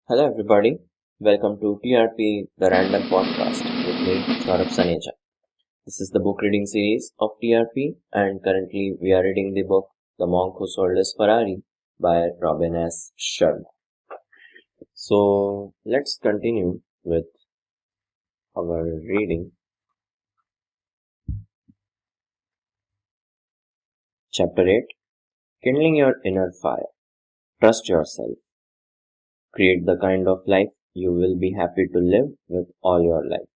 Hello everybody, welcome to TRP, the Random Podcast with me, Saurabh Saneja. This is the book reading series of TRP and currently we are reading the book The Monk Who Sold His Ferrari by Robin S. Sharma. So let's continue with our reading. Chapter 8, Kindling Your Inner Fire. Trust yourself. Create the kind of life you will be happy to live with all your life.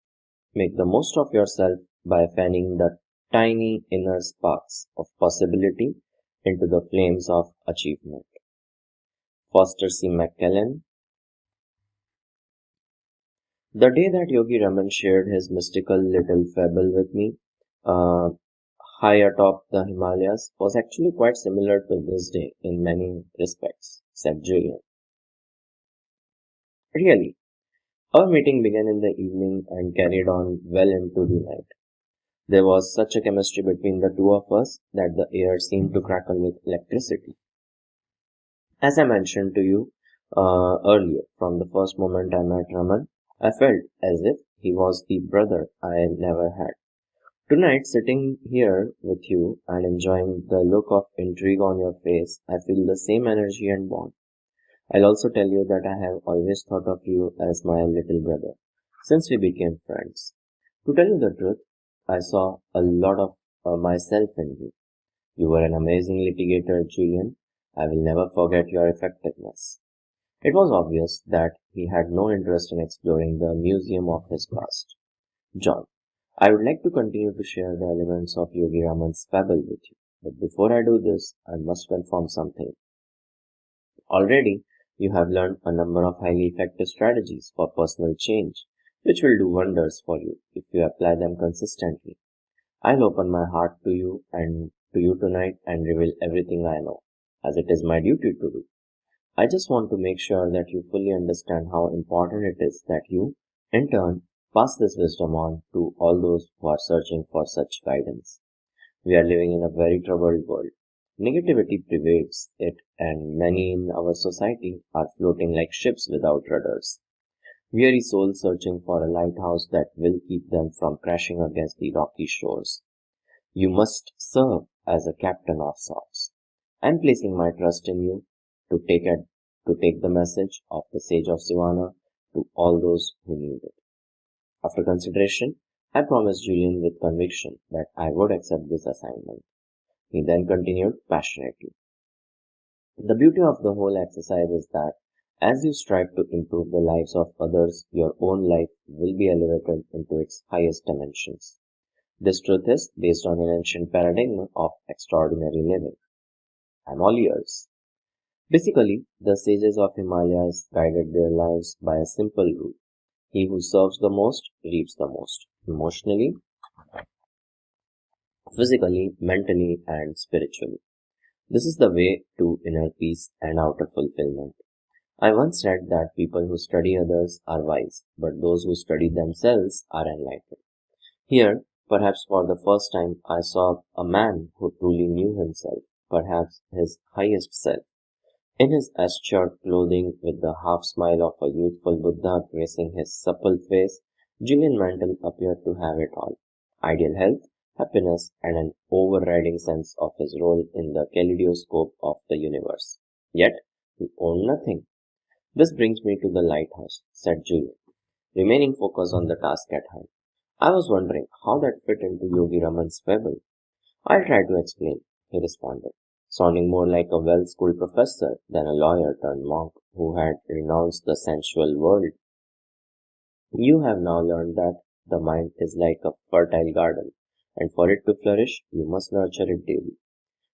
Make the most of yourself by fanning the tiny inner sparks of possibility into the flames of achievement. Foster C. McClellan. The day that Yogi Raman shared his mystical little fable with me, uh, high atop the Himalayas, was actually quite similar to this day in many respects, said Julian. Really, our meeting began in the evening and carried on well into the night. There was such a chemistry between the two of us that the air seemed to crackle with electricity. As I mentioned to you earlier, from the first moment I met Raman, I felt as if he was the brother I never had. Tonight, sitting here with you and enjoying the look of intrigue on your face, I feel the same energy and bond. I'll also tell you that I have always thought of you as my little brother, since we became friends. To tell you the truth, I saw a lot of myself in you. You were an amazing litigator, Julian. I will never forget your effectiveness. It was obvious that he had no interest in exploring the museum of his past. John, I would like to continue to share the elements of Yogi Raman's fable with you. But before I do this, I must confirm something. Already, you have learned a number of highly effective strategies for personal change, which will do wonders for you if you apply them consistently. I'll open my heart to you tonight and reveal everything I know, as it is my duty to do. I just want to make sure that you fully understand how important it is that you, in turn, pass this wisdom on to all those who are searching for such guidance. We are living in a very troubled world. Negativity pervades it, and many in our society are floating like ships without rudders. Weary souls searching for a lighthouse that will keep them from crashing against the rocky shores. You must serve as a captain of sorts. I am placing my trust in you to take the message of the sage of Sivana to all those who need it. After consideration, I promised Julian with conviction that I would accept this assignment. He then continued passionately. The beauty of the whole exercise is that as you strive to improve the lives of others, your own life will be elevated into its highest dimensions. This truth is based on an ancient paradigm of extraordinary living. I'm all ears. Basically, the sages of Himalayas guided their lives by a simple rule. He who serves the most reaps the most, emotionally, physically, mentally, and spiritually. This is the way to inner peace and outer fulfillment. I once read that people who study others are wise, but those who study themselves are enlightened. Here, perhaps for the first time, I saw a man who truly knew himself, perhaps his highest self. In his assured clothing, with the half smile of a youthful Buddha gracing his supple face, Julian Mantle appeared to have it all: ideal health, happiness, and an overriding sense of his role in the kaleidoscope of the universe. Yet, he owned nothing. This brings me to the lighthouse, said Julian, remaining focused on the task at hand. I was wondering how that fit into Yogi Raman's fable. I'll try to explain, he responded, sounding more like a well-schooled professor than a lawyer turned monk who had renounced the sensual world. You have now learned that the mind is like a fertile garden, and for it to flourish, you must nurture it daily.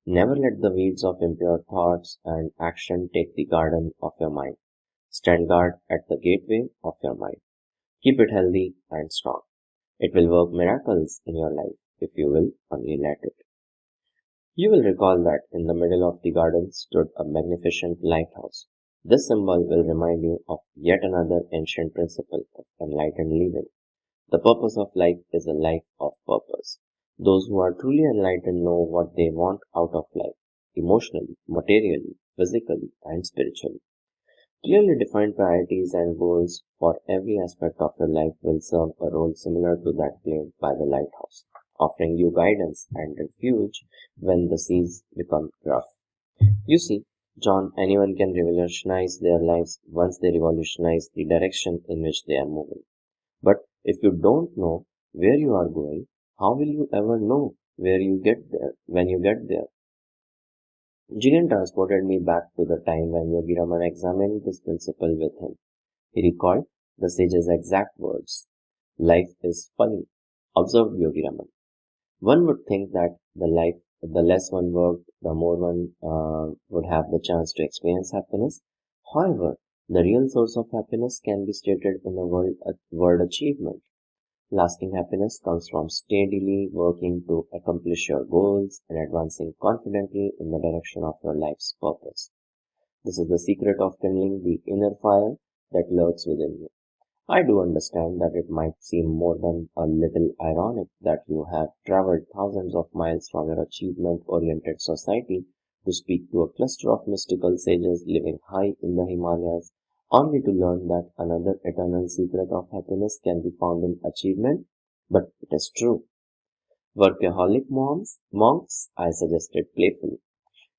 Never let the weeds of impure thoughts and action take the garden of your mind. Stand guard at the gateway of your mind. Keep it healthy and strong. It will work miracles in your life if you will only let it. You will recall that in the middle of the garden stood a magnificent lighthouse. This symbol will remind you of yet another ancient principle of enlightened living. The purpose of life is a life of purpose. Those who are truly enlightened know what they want out of life. emotionally, materially, physically, and spiritually. Clearly defined priorities and goals for every aspect of your life will serve a role similar to that played by the lighthouse, offering you guidance and refuge when the seas become rough. You see, John, anyone can revolutionize their lives once they revolutionize the direction in which they are moving. But if you don't know where you are going, how will you ever know where you get there when you get there? Julian transported me back to the time when Yogi Raman examined this principle with him. He recalled the sage's exact words. Life is funny, observed Yogi Raman. One would think that the less one worked, the more one would have the chance to experience happiness. However, the real source of happiness can be stated in a word achievement. Lasting happiness comes from steadily working to accomplish your goals and advancing confidently in the direction of your life's purpose. This is the secret of kindling the inner fire that lurks within you. I do understand that it might seem more than a little ironic that you have traveled thousands of miles from your achievement-oriented society to speak to a cluster of mystical sages living high in the Himalayas, only to learn that another eternal secret of happiness can be found in achievement. But it is true. Workaholic monks, I suggested playfully.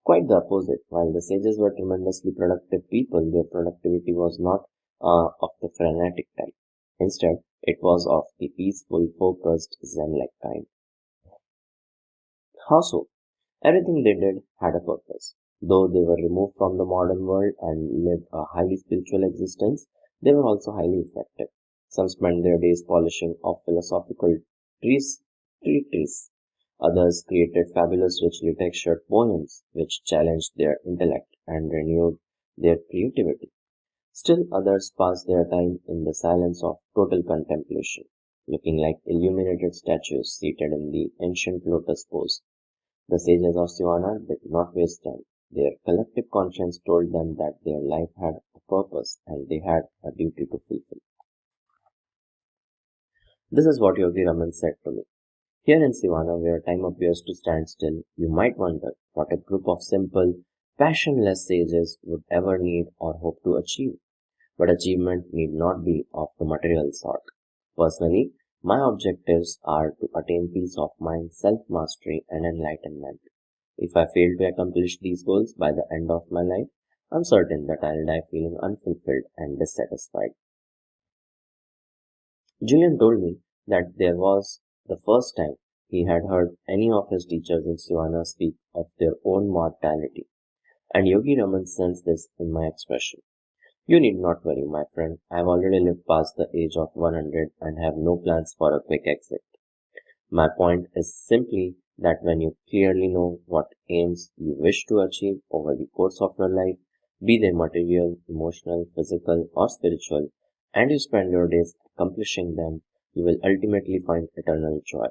Quite the opposite. While the sages were tremendously productive people, their productivity was not of the frenetic type. Instead, it was of the peaceful, focused, Zen-like kind. How so? Everything they did had a purpose. Though they were removed from the modern world and lived a highly spiritual existence, they were also highly effective. Some spent their days polishing off philosophical trees, treatises. Others created fabulous, richly textured poems which challenged their intellect and renewed their creativity. Still others passed their time in the silence of total contemplation, looking like illuminated statues seated in the ancient lotus pose. The sages of Sivana did not waste time. Their collective conscience told them that their life had a purpose and they had a duty to fulfill. This is what Yogi Raman said to me. Here in Sivana, where time appears to stand still, you might wonder what a group of simple, passionless sages would ever need or hope to achieve. But achievement need not be of the material sort. Personally, my objectives are to attain peace of mind, self-mastery, and enlightenment. If I fail to accomplish these goals by the end of my life, I'm certain that I'll die feeling unfulfilled and dissatisfied. Julian told me that there was the first time he had heard any of his teachers in Sivana speak of their own mortality, and Yogi Raman sensed this in my expression. You need not worry, my friend. I have already lived past the age of 100 and have no plans for a quick exit. My point is simply that when you clearly know what aims you wish to achieve over the course of your life, be they material, emotional, physical, or spiritual, and you spend your days accomplishing them, you will ultimately find eternal joy.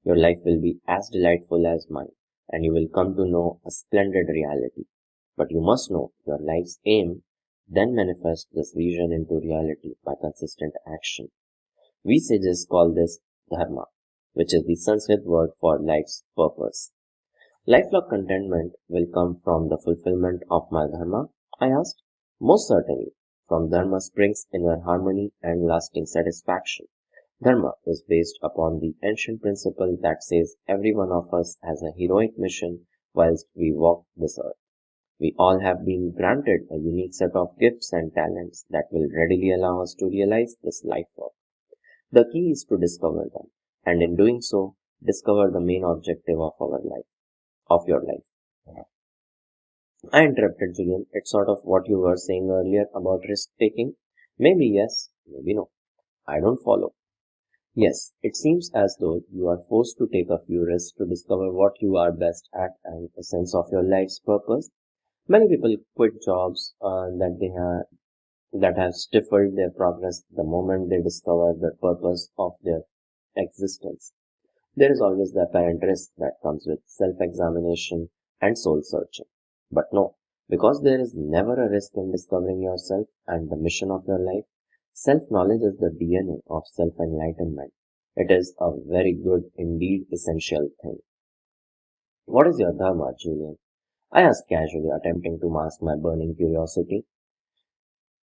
Your life will be as delightful as mine, and you will come to know a splendid reality. But you must know your life's aim, then manifest this vision into reality by consistent action. We sages call this dharma, which is the Sanskrit word for life's purpose. Lifelong contentment will come from the fulfillment of my dharma, I asked. Most certainly. From dharma springs inner harmony and lasting satisfaction. Dharma is based upon the ancient principle that says every one of us has a heroic mission whilst we walk this earth. We all have been granted a unique set of gifts and talents that will readily allow us to realize this life work. The key is to discover them, and in doing so, discover the main objective of your life. I interrupted Julian. It's sort of what you were saying earlier about risk taking. Maybe yes, maybe no. I don't follow. Yes, it seems as though you are forced to take a few risks to discover what you are best at and a sense of your life's purpose. Many people quit jobs that have stifled their progress the moment they discover the purpose of their existence. There is always the apparent risk that comes with self-examination and soul-searching. But no, because there is never a risk in discovering yourself and the mission of your life, self-knowledge is the DNA of self-enlightenment. It is a very good, indeed essential thing. What is your dharma, Julian? I asked casually, attempting to mask my burning curiosity.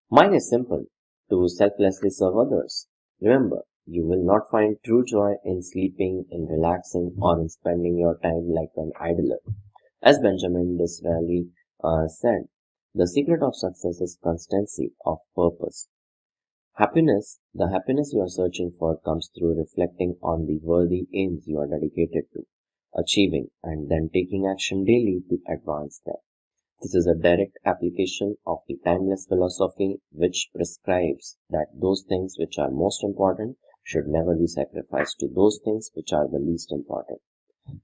Mine is simple, to selflessly serve others. Remember, you will not find true joy in sleeping, in relaxing, or in spending your time like an idler. As Benjamin Disraeli said, the secret of success is constancy of purpose. The happiness you are searching for comes through reflecting on the worthy aims you are dedicated to achieving and then taking action daily to advance them. This is a direct application of the timeless philosophy which prescribes that those things which are most important should never be sacrificed to those things which are the least important.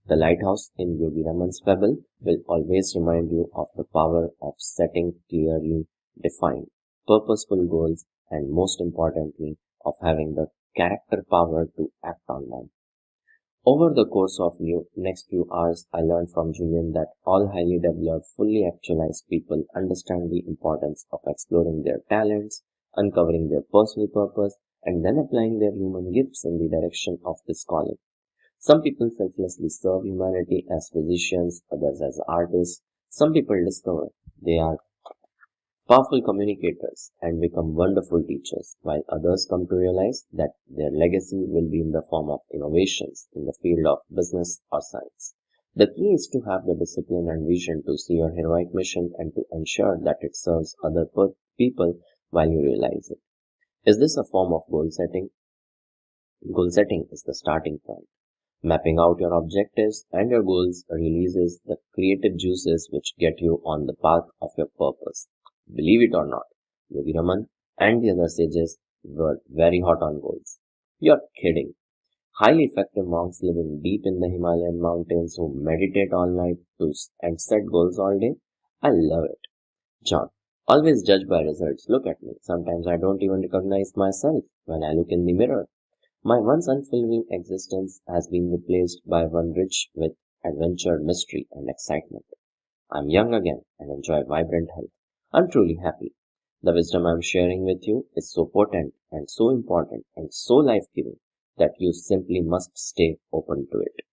The lighthouse in Yogi Raman's fable will always remind you of the power of setting clearly defined, purposeful goals and most importantly of having the character power to act on them. Over the course of next few hours, I learned from Julian that all highly developed, fully actualized people understand the importance of exploring their talents, uncovering their personal purpose, and then applying their human gifts in the direction of this calling. Some people selflessly serve humanity as physicians, others as artists. Some people discover they are powerful communicators and become wonderful teachers, while others come to realize that their legacy will be in the form of innovations in the field of business or science. The key is to have the discipline and vision to see your heroic mission and to ensure that it serves other people while you realize it. Is this a form of goal setting? Goal setting is the starting point. Mapping out your objectives and your goals releases the creative juices which get you on the path of your purpose. Believe it or not, Yogi Raman and the other sages were very hot on goals. You're kidding. Highly effective monks living deep in the Himalayan mountains who meditate all night and set goals all day? I love it. John, always judge by results. Look at me. Sometimes I don't even recognize myself when I look in the mirror. My once unfulfilling existence has been replaced by one rich with adventure, mystery, and excitement. I'm young again and enjoy vibrant health. I'm truly happy. The wisdom I'm sharing with you is so potent and so important and so life-giving that you simply must stay open to it.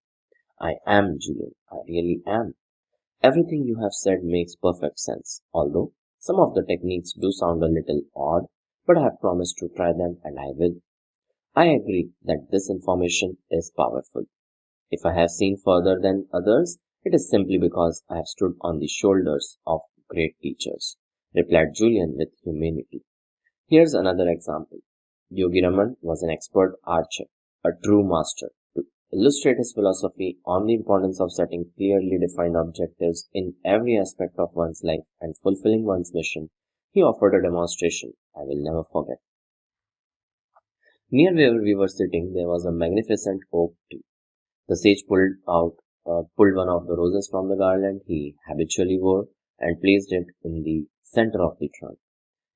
I am Julian. I really am. Everything you have said makes perfect sense, although some of the techniques do sound a little odd, but I have promised to try them and I will. I agree that this information is powerful. If I have seen further than others, it is simply because I have stood on the shoulders of great teachers, replied Julian with humility. Here's another example. Yogi Raman was an expert archer, a true master. To illustrate his philosophy on the importance of setting clearly defined objectives in every aspect of one's life and fulfilling one's mission, he offered a demonstration I will never forget. Near where we were sitting, there was a magnificent oak tree. The sage pulled one of the roses from the garland he habitually wore and placed it in the center of the trunk.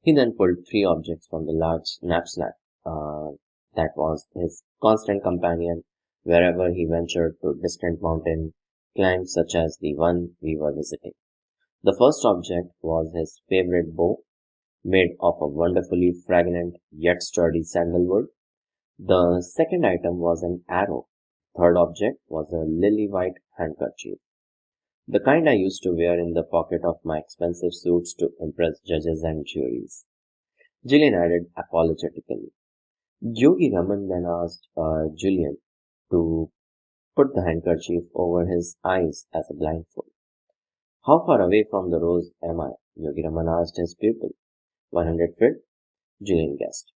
He then pulled three objects from the large knapsack that was his constant companion wherever he ventured to distant mountain climbs such as the one we were visiting. The first object was his favorite bow, made of a wonderfully fragrant yet sturdy sandalwood. The second item was an arrow. Third object was a lily-white handkerchief, the kind I used to wear in the pocket of my expensive suits to impress judges and juries. Julian added apologetically. Yogi Raman then asked Julian to put the handkerchief over his eyes as a blindfold. How far away from the rose am I? Yogi Raman asked his pupil. 100 feet? Julian guessed.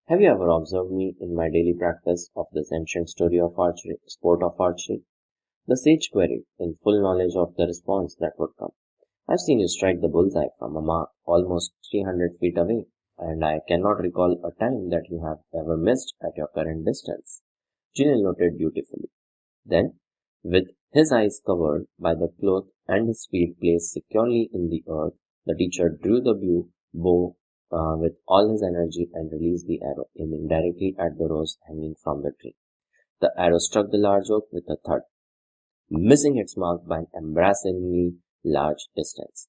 Have you ever observed me in my daily practice of this ancient sport of archery? The sage queried, in full knowledge of the response that would come. I've seen you strike the bullseye from a mark almost 300 feet away, and I cannot recall a time that you have ever missed at your current distance. Julian noted dutifully. Then, with his eyes covered by the cloth and his feet placed securely in the earth, the teacher drew the bow with all his energy and released the arrow, aiming directly at the rose hanging from the tree. The arrow struck the large oak with a thud, missing its mark by an embarrassingly large distance.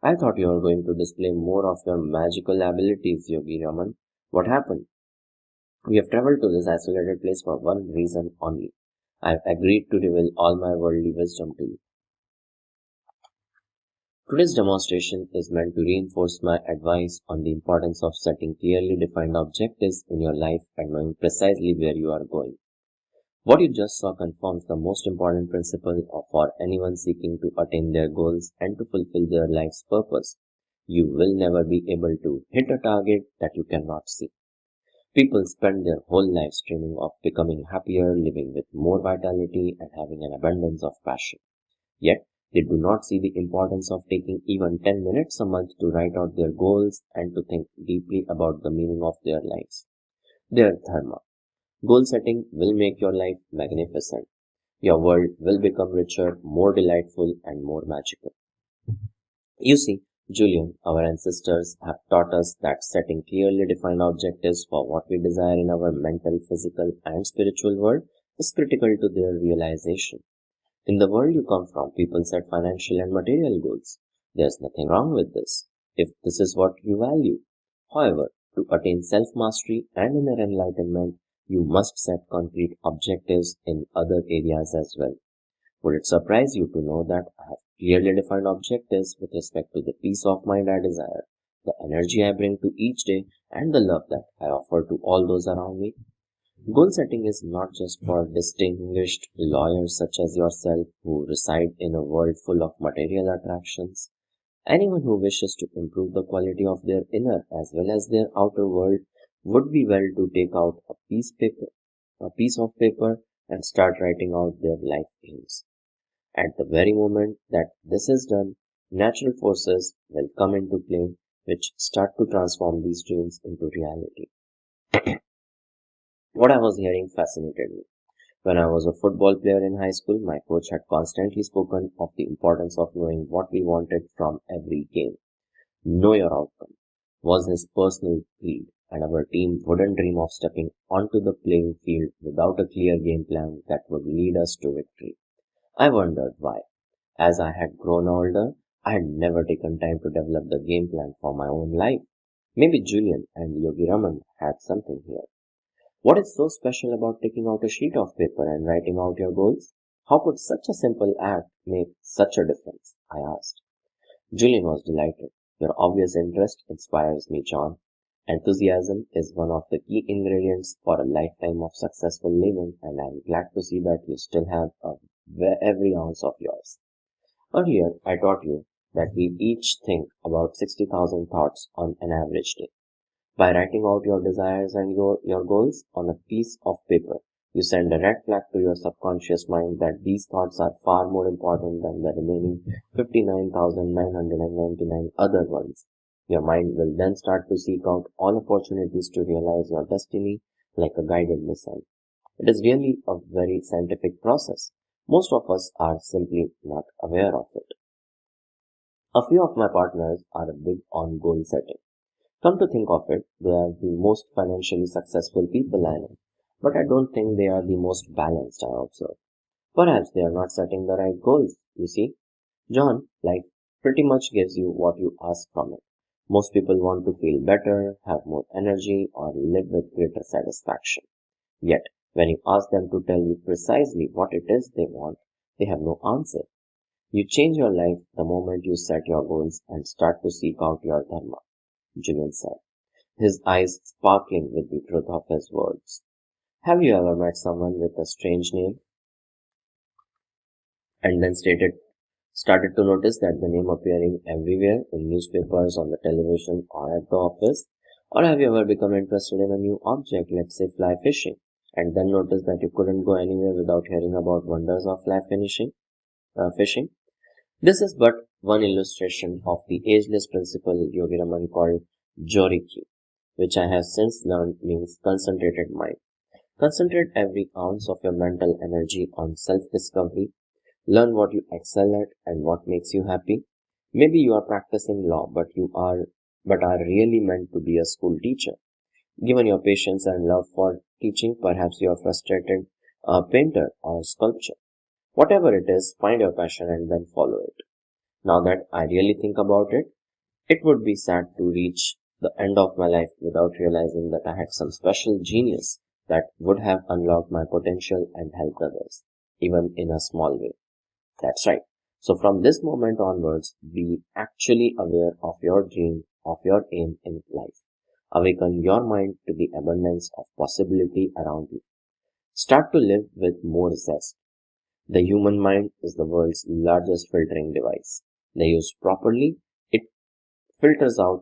I thought you were going to display more of your magical abilities, Yogi Raman. What happened? We have traveled to this isolated place for one reason only. I have agreed to reveal all my worldly wisdom to you. Today's demonstration is meant to reinforce my advice on the importance of setting clearly defined objectives in your life and knowing precisely where you are going. What you just saw confirms the most important principle for anyone seeking to attain their goals and to fulfill their life's purpose. You will never be able to hit a target that you cannot see. People spend their whole lives dreaming of becoming happier, living with more vitality, and having an abundance of passion. Yet, they do not see the importance of taking even 10 minutes a month to write out their goals and to think deeply about the meaning of their lives. Their dharma. Goal setting will make your life magnificent. Your world will become richer, more delightful, and more magical. You see, Julian, our ancestors have taught us that setting clearly defined objectives for what we desire in our mental, physical, and spiritual world is critical to their realization. In the world you come from, people set financial and material goals. There's nothing wrong with this, if this is what you value. However, to attain self-mastery and inner enlightenment, you must set concrete objectives in other areas as well. Would it surprise you to know that I have clearly defined objectives with respect to the peace of mind I desire, the energy I bring to each day, and the love that I offer to all those around me? Goal setting is not just for distinguished lawyers such as yourself who reside in a world full of material attractions. Anyone who wishes to improve the quality of their inner as well as their outer world would be well to take out a piece of paper and start writing out their life aims. At the very moment that this is done, natural forces will come into play which start to transform these dreams into reality. What I was hearing fascinated me. When I was a football player in high school, my coach had constantly spoken of the importance of knowing what we wanted from every game. Know your outcome was his personal creed, and our team wouldn't dream of stepping onto the playing field without a clear game plan that would lead us to victory. I wondered why. As I had grown older, I had never taken time to develop the game plan for my own life. Maybe Julian and Yogi Raman had something here. What is so special about taking out a sheet of paper and writing out your goals? How could such a simple act make such a difference? I asked. Julian was delighted. Your obvious interest inspires me, John. Enthusiasm is one of the key ingredients for a lifetime of successful living, and I am glad to see that you still have every ounce of yours. Earlier, I taught you that we each think about 60,000 thoughts on an average day. By writing out your desires and your goals on a piece of paper, you send a red flag to your subconscious mind that these thoughts are far more important than the remaining 59,999 other ones. Your mind will then start to seek out all opportunities to realize your destiny like a guided missile. It is really a very scientific process. Most of us are simply not aware of it. A few of my partners are big on goal setting. Come to think of it, they are the most financially successful people I know, but I don't think they are the most balanced, I observe. Perhaps they are not setting the right goals, you see. John, life pretty much gives you what you ask from it. Most people want to feel better, have more energy, or live with greater satisfaction. Yet, when you ask them to tell you precisely what it is they want, they have no answer. You change your life the moment you set your goals and start to seek out your dharma, Julian said, his eyes sparkling with the truth of his words. Have you ever met someone with a strange name and then started to notice that the name appearing everywhere in newspapers, on the television, or at the office? Or have you ever become interested in a new object, let's say fly fishing, and then noticed that you couldn't go anywhere without hearing about wonders of fishing? This is but one illustration of the ageless principle Yogi Raman called Joriki, which I have since learned means concentrated mind. Concentrate every ounce of your mental energy on self-discovery. Learn what you excel at and what makes you happy. Maybe you are practicing law, but are really meant to be a school teacher. Given your patience and love for teaching, perhaps you are frustrated painter or sculptor. Whatever it is, find your passion and then follow it. Now that I really think about it, it would be sad to reach the end of my life without realizing that I had some special genius that would have unlocked my potential and helped others, even in a small way. That's right. So from this moment onwards, be actually aware of your dream, of your aim in life. Awaken your mind to the abundance of possibility around you. Start to live with more zest. The human mind is the world's largest filtering device. They used properly, it filters out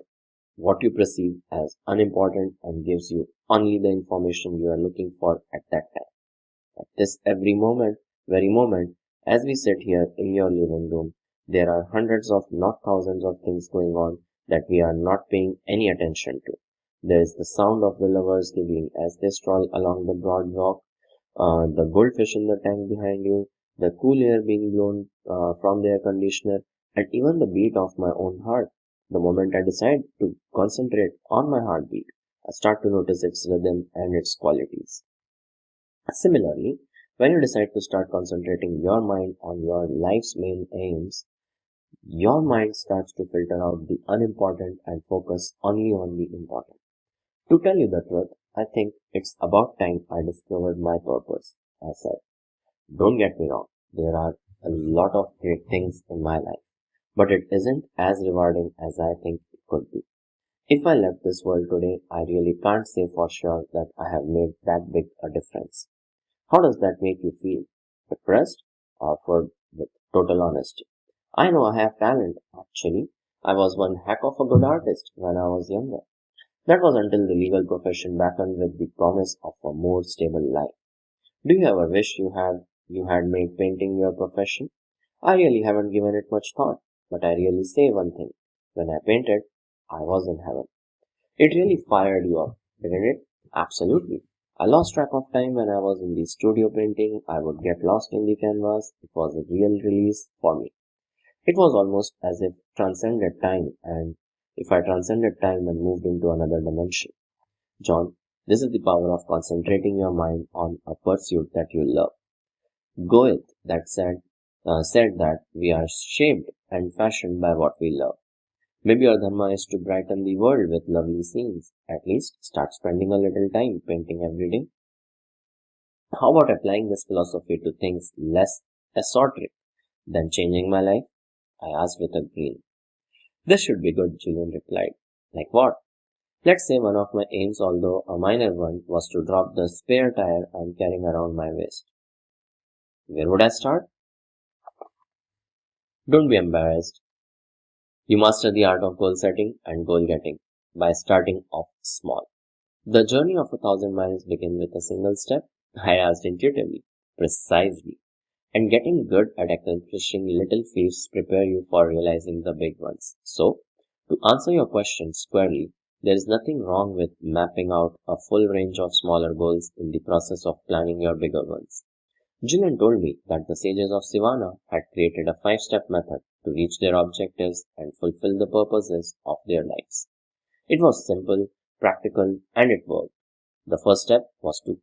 what you perceive as unimportant and gives you only the information you are looking for at that time. At this very moment, as we sit here in your living room, there are hundreds of, not thousands of things going on that we are not paying any attention to. There is the sound of the lovers giggling as they stroll along the broad walk, the goldfish in the tank behind you, the cool air being blown from the air conditioner, and even the beat of my own heart. The moment I decide to concentrate on my heartbeat, I start to notice its rhythm and its qualities. Similarly, when you decide to start concentrating your mind on your life's main aims, your mind starts to filter out the unimportant and focus only on the important. To tell you the truth, I think it's about time I discovered my purpose, I said. Don't get me wrong, there are a lot of great things in my life, but it isn't as rewarding as I think it could be. If I left this world today, I really can't say for sure that I have made that big a difference. How does that make you feel? Depressed? Or for with total honesty? I know I have talent, actually. I was one heck of a good artist when I was younger. That was until the legal profession beckoned with the promise of a more stable life. Do you ever wish you had made painting your profession? I really haven't given it much thought, but I really say one thing. When I painted, I was in heaven. It really fired you up, didn't it? Absolutely. I lost track of time when I was in the studio painting. I would get lost in the canvas. It was a real release for me. It was almost as if transcended time and if I transcended time and moved into another dimension. John, this is the power of concentrating your mind on a pursuit that you love. Goethe said that we are shaped and fashioned by what we love. Maybe your dharma is to brighten the world with lovely scenes. At least start spending a little time painting every day. How about applying this philosophy to things less esoteric than changing my life? I asked with a grin. This should be good, Julian replied. Like what? Let's say one of my aims, although a minor one, was to drop the spare tire I'm carrying around my waist. Where would I start? Don't be embarrassed. You master the art of goal setting and goal getting by starting off small. The journey of 1,000 miles begins with a single step, I asked intuitively. Precisely. And getting good at accomplishing little feats prepare you for realizing the big ones. So, to answer your question squarely, there is nothing wrong with mapping out a full range of smaller goals in the process of planning your bigger ones. Gillian told me that the sages of Sivana had created a 5-step method to reach their objectives and fulfill the purposes of their lives. It was simple, practical, and it worked. The first step was to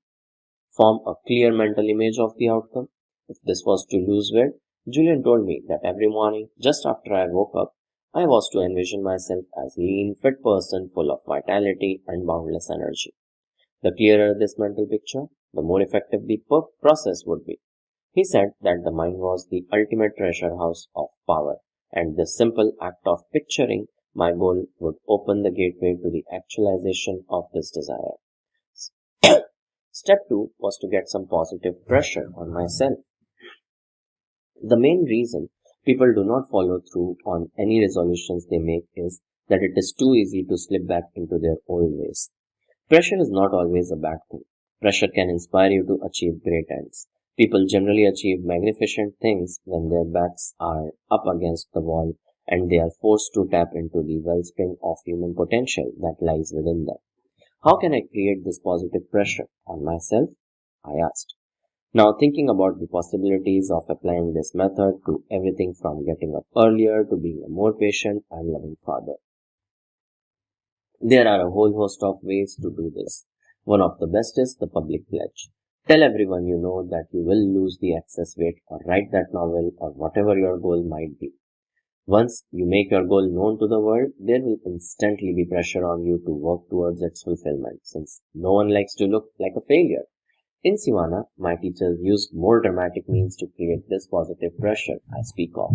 form a clear mental image of the outcome. If this was to lose weight, Julian told me that every morning, just after I woke up, I was to envision myself as a lean, fit person full of vitality and boundless energy. The clearer this mental picture, the more effective the process would be. He said that the mind was the ultimate treasure house of power, and the simple act of picturing my goal would open the gateway to the actualization of this desire. Step 2 was to get some positive pressure on myself. The main reason people do not follow through on any resolutions they make is that it is too easy to slip back into their old ways. Pressure is not always a bad thing. Pressure can inspire you to achieve great ends. People generally achieve magnificent things when their backs are up against the wall and they are forced to tap into the wellspring of human potential that lies within them. How can I create this positive pressure on myself? I asked. Now thinking about the possibilities of applying this method to everything from getting up earlier to being a more patient and loving father. There are a whole host of ways to do this. One of the best is the public pledge. Tell everyone you know that you will lose the excess weight or write that novel or whatever your goal might be. Once you make your goal known to the world, there will instantly be pressure on you to work towards its fulfillment, since no one likes to look like a failure. In Sivana, my teachers used more dramatic means to create this positive pressure I speak of.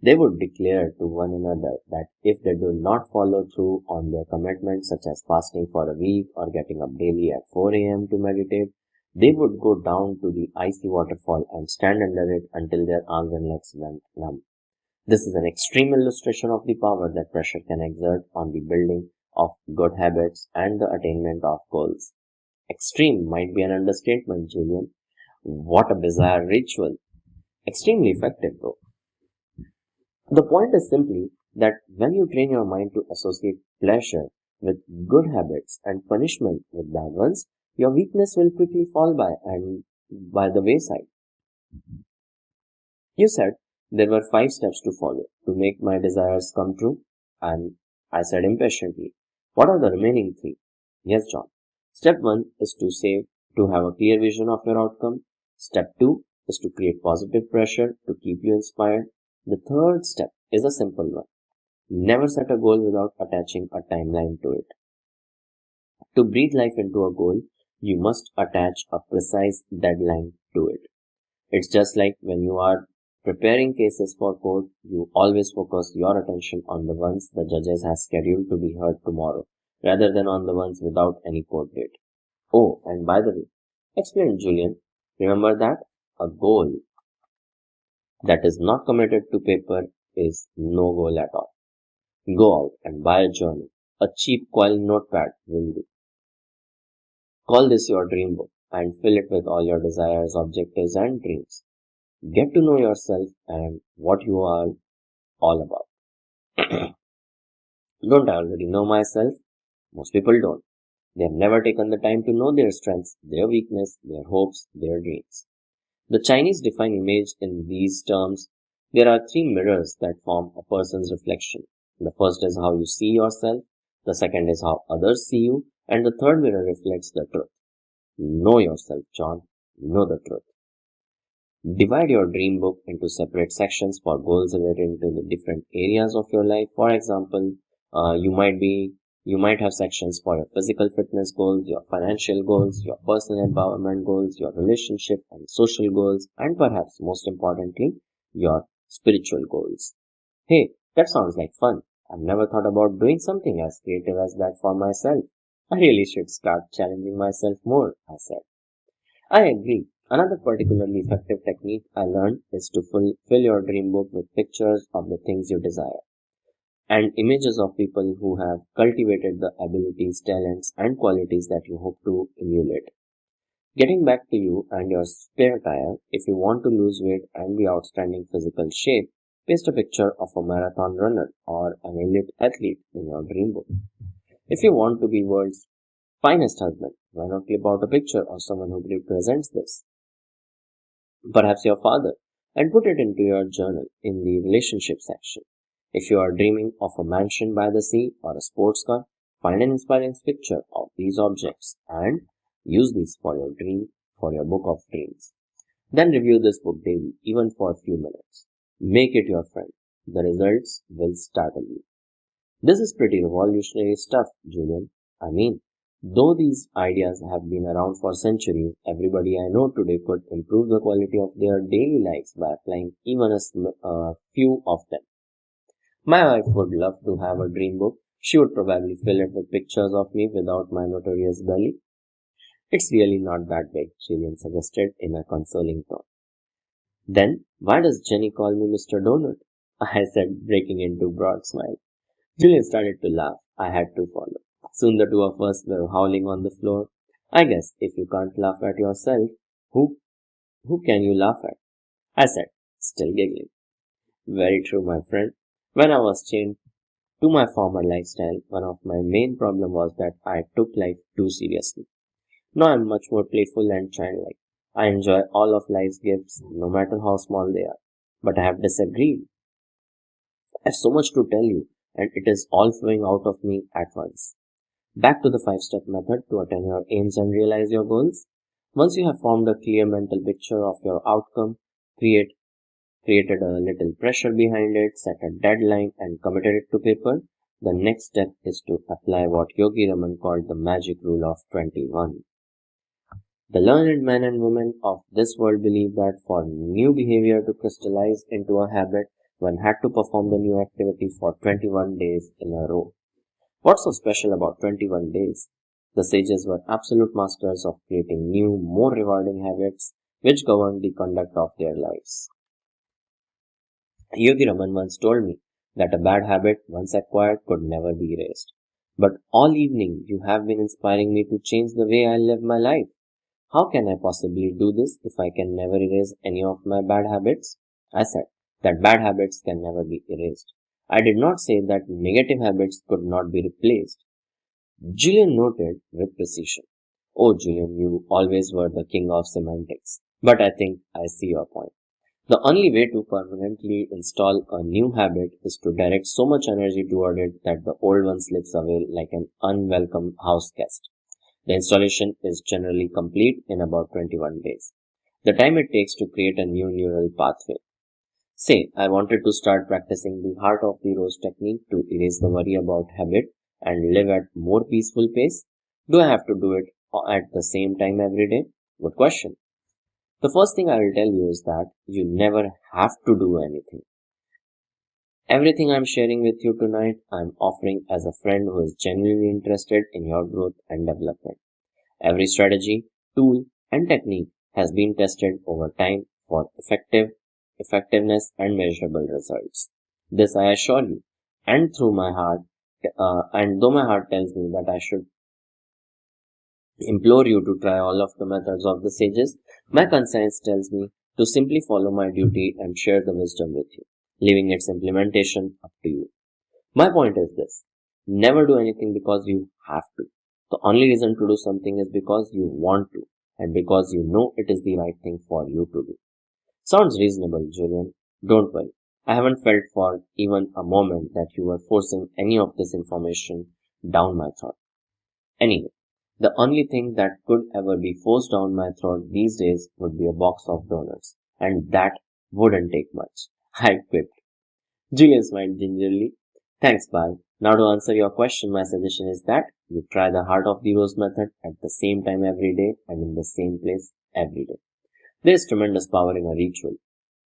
They would declare to one another that if they do not follow through on their commitments, such as fasting for a week or getting up daily at 4 a.m. to meditate, they would go down to the icy waterfall and stand under it until their arms and legs went numb. This is an extreme illustration of the power that pressure can exert on the building of good habits and the attainment of goals. Extreme might be an understatement, Julian. What a bizarre ritual. Extremely effective, though. The point is simply that when you train your mind to associate pleasure with good habits and punishment with bad ones, your weakness will quickly fall by the wayside. You said there were 5 steps to follow to make my desires come true, and I said impatiently, what are the remaining 3? Yes, John. Step 1 is to have a clear vision of your outcome. Step 2 is to create positive pressure to keep you inspired. The third step is a simple one. Never set a goal without attaching a timeline to it. To breathe life into a goal, you must attach a precise deadline to it. It's just like when you are preparing cases for court, you always focus your attention on the ones the judges have scheduled to be heard tomorrow, rather than on the ones without any court date. Oh, and by the way, explained Julian, remember that a goal that is not committed to paper is no goal at all. Go out and buy a journal. A cheap coil notepad will do. Call this your dream book and fill it with all your desires, objectives, and dreams. Get to know yourself and what you are all about. Don't I already know myself? Most people don't. They have never taken the time to know their strengths, their weakness, their hopes, their dreams. The Chinese define image in these terms. There are 3 mirrors that form a person's reflection. The first is how you see yourself, the second is how others see you, and the third mirror reflects the truth. Know yourself, John. Know the truth. Divide your dream book into separate sections for goals related to the different areas of your life. For example, you might have sections for your physical fitness goals, your financial goals, your personal empowerment goals, your relationship and social goals, and perhaps most importantly, your spiritual goals. Hey, that sounds like fun. I've never thought about doing something as creative as that for myself. I really should start challenging myself more, I said. I agree. Another particularly effective technique I learned is to fill your dream book with pictures of the things you desire and images of people who have cultivated the abilities, talents, and qualities that you hope to emulate. Getting back to you and your spare tire, if you want to lose weight and be outstanding physical shape, paste a picture of a marathon runner or an elite athlete in your dream book. If you want to be world's finest husband, why not clip out a picture of someone who represents this? Perhaps your father, and put it into your journal in the relationship section. If you are dreaming of a mansion by the sea or a sports car, find an inspiring picture of these objects and use these for your book of dreams. Then review this book daily, even for a few minutes. Make it your friend. The results will startle you. This is pretty revolutionary stuff, Julian. I mean, though these ideas have been around for centuries, everybody I know today could improve the quality of their daily lives by applying even a few of them. My wife would love to have a dream book. She would probably fill it with pictures of me without my notorious belly. It's really not that big, Julian suggested in a consoling tone. Then, why does Jenny call me Mr. Donut? I said, breaking into a broad smile. Julian started to laugh. I had to follow. Soon the 2 of us were howling on the floor. I guess if you can't laugh at yourself, who can you laugh at? I said, still giggling. Very true, my friend. When I was chained to my former lifestyle, one of my main problems was that I took life too seriously. Now I'm much more playful and childlike. I enjoy all of life's gifts, no matter how small they are. But I have disagreed. I have so much to tell you, and it is all flowing out of me at once. Back to the 5-step method to attain your aims and realize your goals. Once you have formed a clear mental picture of your outcome, created a little pressure behind it, set a deadline, and committed it to paper, the next step is to apply what Yogi Raman called the magic rule of 21. The learned men and women of this world believe that for new behavior to crystallize into a habit, one had to perform the new activity for 21 days in a row. What's so special about 21 days? The sages were absolute masters of creating new, more rewarding habits which governed the conduct of their lives. Yogi Raman once told me that a bad habit once acquired could never be erased. But all evening you have been inspiring me to change the way I live my life. How can I possibly do this if I can never erase any of my bad habits? I said that bad habits can never be erased. I did not say that negative habits could not be replaced. Julian noted with precision. Oh, Julian, you always were the king of semantics. But I think I see your point. The only way to permanently install a new habit is to direct so much energy toward it that the old one slips away like an unwelcome house guest. The installation is generally complete in about 21 days, the time it takes to create a new neural pathway. Say, I wanted to start practicing the heart of the rose technique to erase the worry about habit and live at more peaceful pace. Do I have to do it at the same time every day? Good question. The first thing I will tell you is that you never have to do anything. Everything I'm sharing with you tonight, I'm offering as a friend who is genuinely interested in your growth and development. Every strategy, tool, and technique has been tested over time for effectiveness and measurable results. This I assure you, and through my heart, and though my heart tells me that I should implore you to try all of the methods of the sages, my conscience tells me to simply follow my duty and share the wisdom with you, leaving its implementation up to you. My point is this: never do anything because you have to. The only reason to do something is because you want to, and because you know it is the right thing for you to do. Sounds reasonable, Julian. Don't worry. I haven't felt for even a moment that you were forcing any of this information down my throat. Anyway, the only thing that could ever be forced down my throat these days would be a box of donuts, and that wouldn't take much. I quipped. Julian smiled gingerly. Thanks, Bal. Now to answer your question, my suggestion is that you try the heart of the rose method at the same time every day and in the same place every day. There is tremendous power in a ritual.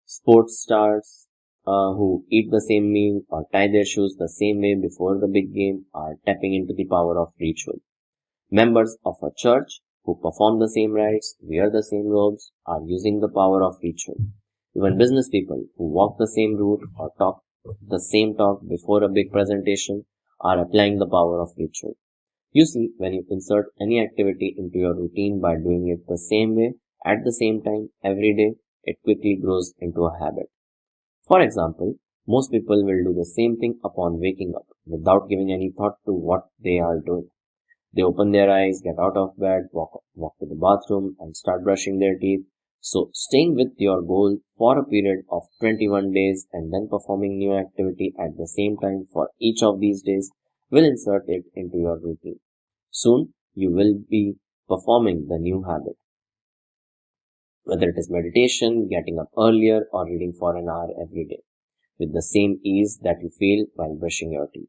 Sports stars who eat the same meal or tie their shoes the same way before the big game are tapping into the power of ritual. Members of a church who perform the same rites, wear the same robes, are using the power of ritual. Even business people who walk the same route or talk the same talk before a big presentation are applying the power of ritual. You see, when you insert any activity into your routine by doing it the same way, at the same time, every day, it quickly grows into a habit. For example, most people will do the same thing upon waking up without giving any thought to what they are doing. They open their eyes, get out of bed, walk to the bathroom, and start brushing their teeth. So, staying with your goal for a period of 21 days and then performing new activity at the same time for each of these days will insert it into your routine. Soon, you will be performing the new habit. Whether it is meditation, getting up earlier, or reading for an hour every day, with the same ease that you feel while brushing your teeth.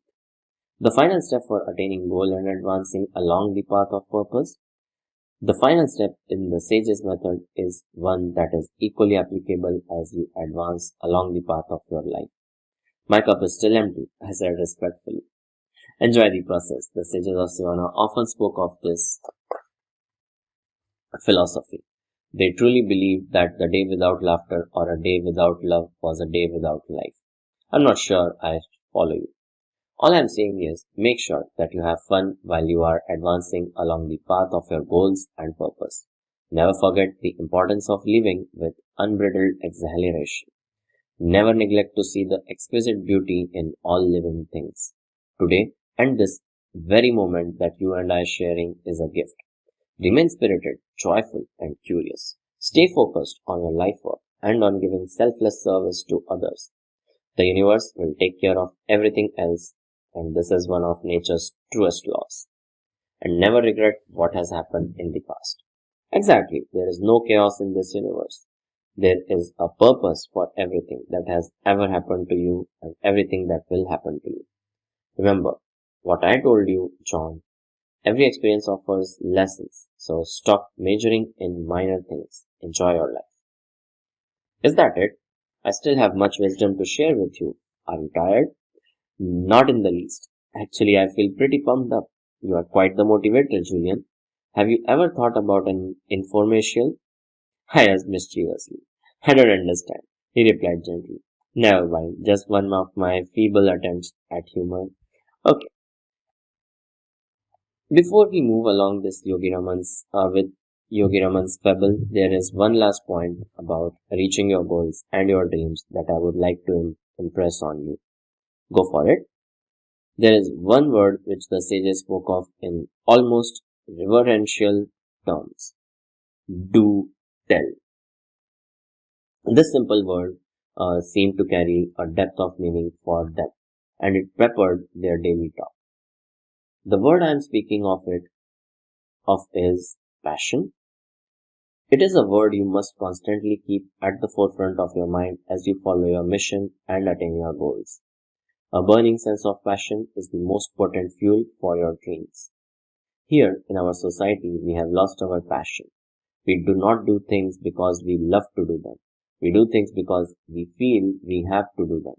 The final step for attaining goal and advancing along the path of purpose. The final step in the Sages method is one that is equally applicable as you advance along the path of your life. My cup is still empty, I said respectfully. Enjoy the process. The Sages of Sivana often spoke of this philosophy. They truly believed that the day without laughter or a day without love was a day without life. I'm not sure I follow you. All I'm saying is make sure that you have fun while you are advancing along the path of your goals and purpose. Never forget the importance of living with unbridled exhilaration. Never neglect to see the exquisite beauty in all living things. Today and this very moment that you and I sharing is a gift. Remain spirited, joyful, and curious. Stay focused on your life work and on giving selfless service to others. The universe will take care of everything else, and this is one of nature's truest laws. And never regret what has happened in the past. Exactly, there is no chaos in this universe. There is a purpose for everything that has ever happened to you and everything that will happen to you. Remember what I told you, John. Every experience offers lessons, so stop majoring in minor things. Enjoy your life. Is that it? I still have much wisdom to share with you. Are you tired? Not in the least. Actually, I feel pretty pumped up. You are quite the motivator, Julian. Have you ever thought about an informational? I asked mischievously. I don't understand, he replied gently. Never mind, just one of my feeble attempts at humor. Okay, before we move along this with Yogi Raman's fable, there is one last point about reaching your goals and your dreams that I would like to impress on you. Go for it. There is one word which the sages spoke of in almost reverential terms. Do tell. This simple word seemed to carry a depth of meaning for them, and it peppered their daily talk. The word I am speaking of is passion. It is a word you must constantly keep at the forefront of your mind as you follow your mission and attain your goals. A burning sense of passion is the most potent fuel for your dreams. Here in our society, we have lost our passion. We do not do things because we love to do them. We do things because we feel we have to do them.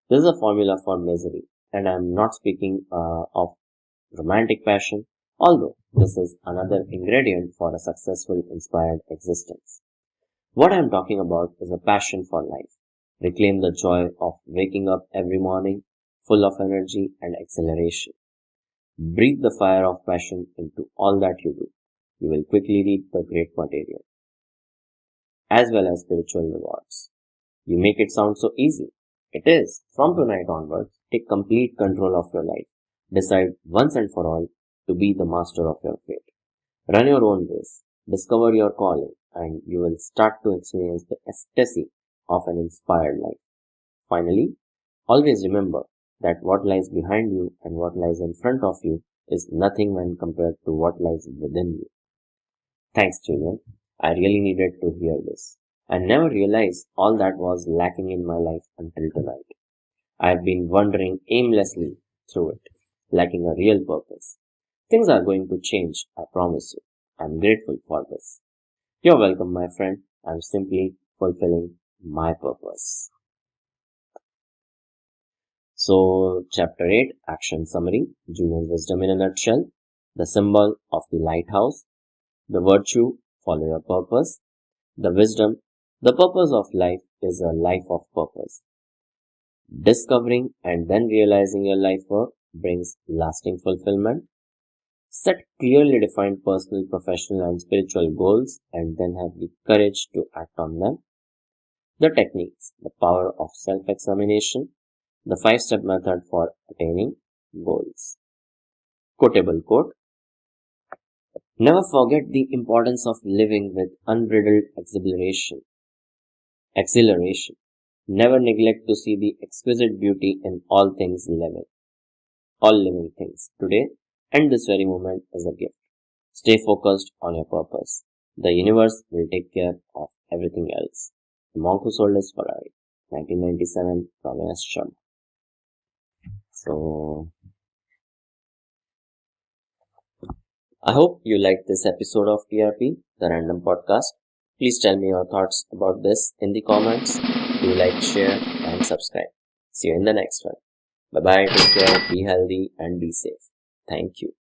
This is a formula for misery, and I am not speaking of romantic passion, although this is another ingredient for a successful, inspired existence. What I am talking about is a passion for life. Reclaim the joy of waking up every morning full of energy and exhilaration. Breathe the fire of passion into all that you do. You will quickly reap the great material, as well as spiritual rewards. You make it sound so easy. It is. From tonight onwards, take complete control of your life. Decide once and for all to be the master of your fate. Run your own race. Discover your calling, and you will start to experience the ecstasy of an inspired life. Finally, always remember that what lies behind you and what lies in front of you is nothing when compared to what lies within you. Thanks, Julian. I really needed to hear this. I never realized all that was lacking in my life until tonight. I've been wandering aimlessly through it, lacking a real purpose. Things are going to change, I promise you. I'm grateful for this. You're welcome, my friend. I'm simply fulfilling my purpose. So, Chapter 8, Action Summary, Julian's Wisdom in a Nutshell, the symbol of the lighthouse, the virtue, follow your purpose, the wisdom, the purpose of life is a life of purpose. Discovering and then realizing your life work brings lasting fulfillment. Set clearly defined personal, professional, and spiritual goals and then have the courage to act on them. The techniques, the power of self-examination, the 5-step method for attaining goals. Quotable quote: never forget the importance of living with unbridled exhilaration. Never neglect to see the exquisite beauty in all living things. Today and this very moment is a gift. Stay focused on your purpose. The universe will take care of everything else. The Monk Who Sold His Ferrari, 1997, from S. Sharma. So, I hope you liked this episode of TRP, the Random Podcast. Please tell me your thoughts about this in the comments. Do like, share, and subscribe. See you in the next one. Bye bye, take care, be healthy, and be safe. Thank you.